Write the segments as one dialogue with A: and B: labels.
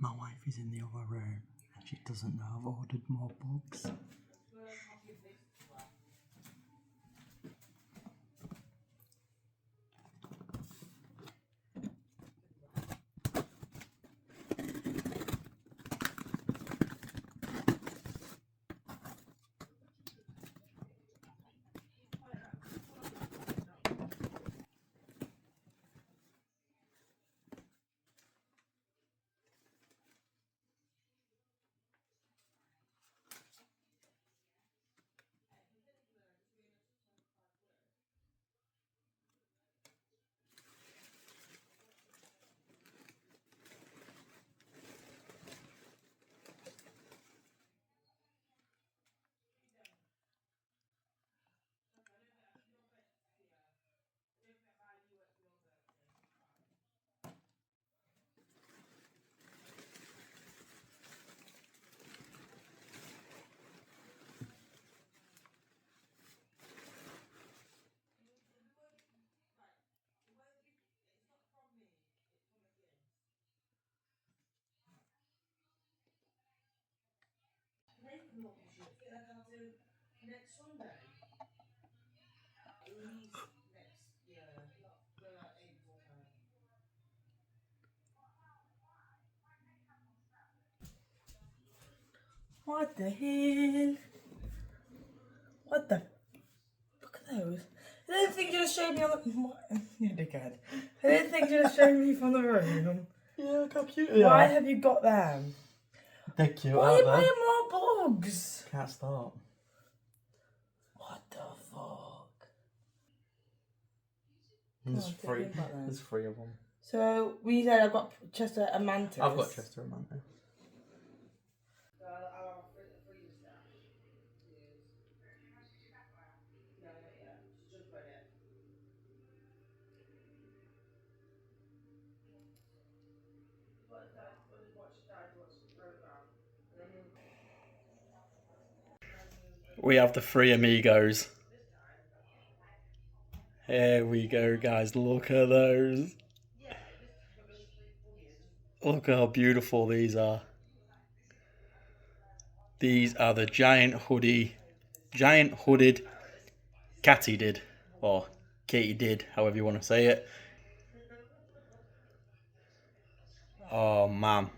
A: My wife is in the other room and she doesn't know I've ordered more bugs.
B: What the hell? What the fuck are those? I didn't think you just showed me on the... You dickhead. I didn't think you just showed me from the room.
A: Yeah, look how cute they
B: Why
A: are.
B: have you got them?
A: They're cute,
B: Why are
A: aren't
B: you
A: they?
B: buying more bugs?
A: Can't stop.
B: What the fuck?
A: There's
B: Oh,
A: three.
B: think about that.
A: There's three of them.
B: So, we said I've got Chester and Mantis.
A: I've got Chester and Mantis. We have the three amigos. Here we go, guys. Look at those. Look how beautiful these are. These are the giant hooded katydid, or katydid, however you want to say it. Oh man.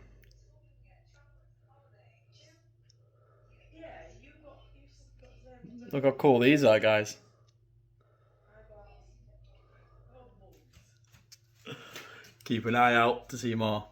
A: Look how cool these are, guys. Keep an eye out to see more.